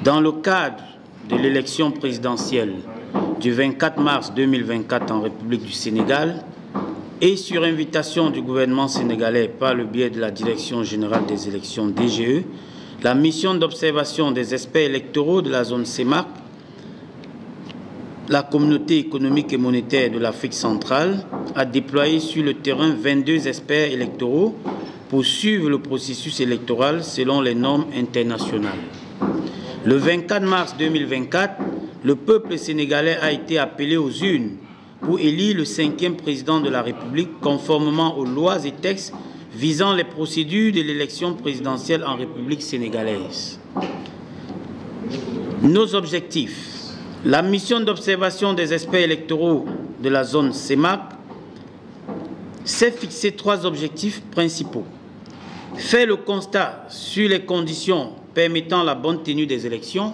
Dans le cadre de l'élection présidentielle du 24 mars 2024 en République du Sénégal et sur invitation du gouvernement sénégalais par le biais de la Direction générale des élections DGE, la mission d'observation des experts électoraux de la zone CEMAC, la communauté économique et monétaire de l'Afrique centrale, a déployé sur le terrain 22 experts électoraux pour suivre le processus électoral selon les normes internationales. Le 24 mars 2024, le peuple sénégalais a été appelé aux urnes pour élire le 5e président de la République conformément aux lois et textes visant les procédures de l'élection présidentielle en République sénégalaise. Nos objectifs. La mission d'observation des experts électoraux de la zone CEMAC s'est fixé 3 objectifs principaux. Faire le constat sur les conditions permettant la bonne tenue des élections,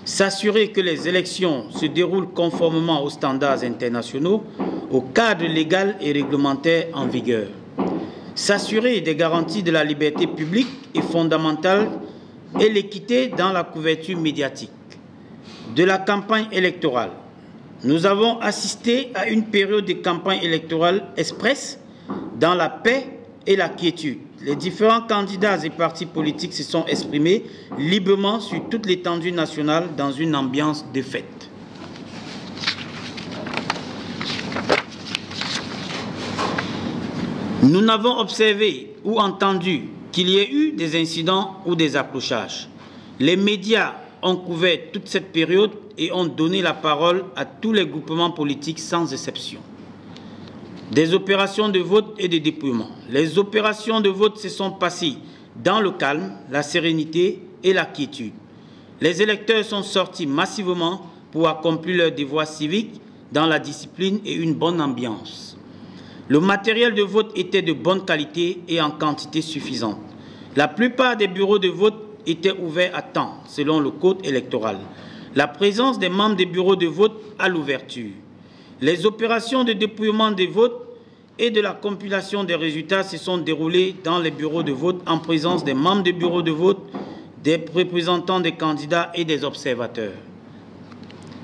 s'assurer que les élections se déroulent conformément aux standards internationaux, au cadre légal et réglementaire en vigueur, s'assurer des garanties de la liberté publique et fondamentale et l'équité dans la couverture médiatique. De la campagne électorale, nous avons assisté à une période de campagne électorale express dans la paix et la quiétude. Les différents candidats et partis politiques se sont exprimés librement sur toute l'étendue nationale dans une ambiance de fête. Nous n'avons observé ou entendu qu'il y ait eu des incidents ou des accrochages. Les médias ont couvert toute cette période et ont donné la parole à tous les groupements politiques sans exception. Des opérations de vote et de dépouillement. Les opérations de vote se sont passées dans le calme, la sérénité et la quiétude. Les électeurs sont sortis massivement pour accomplir leur devoir civique dans la discipline et une bonne ambiance. Le matériel de vote était de bonne qualité et en quantité suffisante. La plupart des bureaux de vote étaient ouverts à temps, selon le code électoral. La présence des membres des bureaux de vote à l'ouverture. Les opérations de dépouillement des votes et de la compilation des résultats se sont déroulées dans les bureaux de vote en présence des membres des bureaux de vote, des représentants des candidats et des observateurs.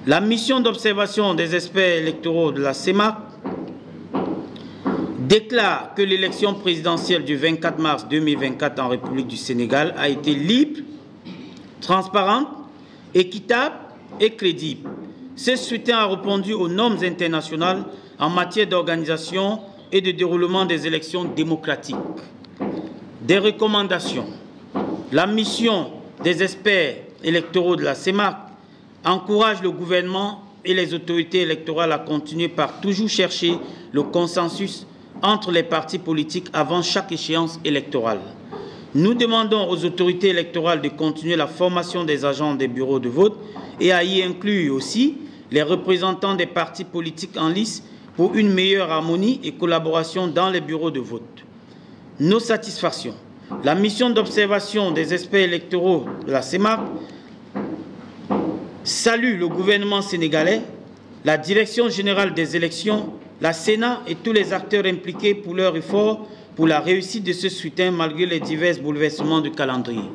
La mission d'observation des experts électoraux de la CEMAC déclare que l'élection présidentielle du 24 mars 2024 en République du Sénégal a été libre, transparente, équitable et crédible. Ce scrutin a répondu aux normes internationales en matière d'organisation et de déroulement des élections démocratiques. Des recommandations. La mission des experts électoraux de la CEMAC encourage le gouvernement et les autorités électorales à continuer par toujours chercher le consensus entre les partis politiques avant chaque échéance électorale. Nous demandons aux autorités électorales de continuer la formation des agents des bureaux de vote et à y inclure aussi les représentants des partis politiques en lice pour une meilleure harmonie et collaboration dans les bureaux de vote. Nos satisfactions. La mission d'observation des experts électoraux de la CEMAC salue le gouvernement sénégalais, la Direction générale des élections, la Sénat et tous les acteurs impliqués pour leur effort pour la réussite de ce scrutin malgré les divers bouleversements du calendrier.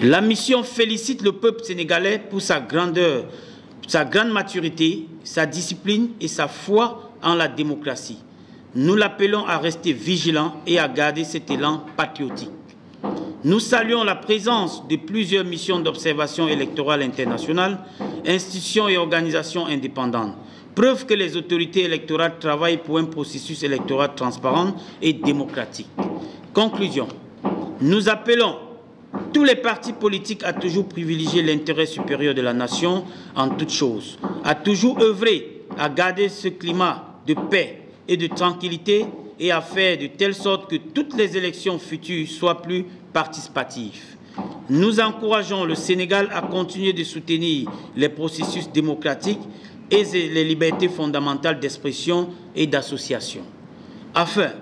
La mission félicite le peuple sénégalais pour sa grandeur, sa grande maturité, sa discipline et sa foi en la démocratie. Nous l'appelons à rester vigilant et à garder cet élan patriotique. Nous saluons la présence de plusieurs missions d'observation électorale internationale, institutions et organisations indépendantes. Preuve que les autorités électorales travaillent pour un processus électoral transparent et démocratique. Conclusion. Nous appelons tous les partis politiques à toujours privilégier l'intérêt supérieur de la nation en toutes choses, à toujours œuvrer à garder ce climat de paix et de tranquillité et à faire de telle sorte que toutes les élections futures soient plus participatives. Nous encourageons le Sénégal à continuer de soutenir les processus démocratiques et les libertés fondamentales d'expression et d'association. Enfin,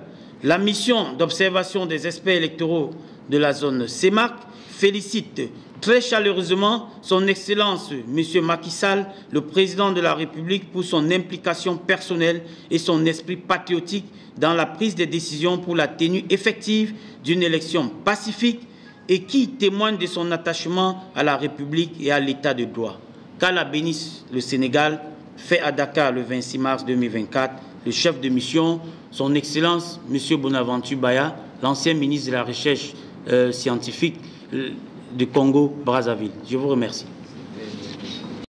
la mission d'observation des experts électoraux de la zone CEMAC félicite très chaleureusement son Excellence M. Macky Sall, le Président de la République, pour son implication personnelle et son esprit patriotique dans la prise des décisions pour la tenue effective d'une élection pacifique et qui témoigne de son attachement à la République et à l'État de droit. Qu'Allah bénisse le Sénégal, fait à Dakar le 26 mars 2024, le chef de mission, son Excellence M. Bonaventure Baya, l'ancien ministre de la Recherche scientifique de Congo-Brazzaville. Je vous remercie.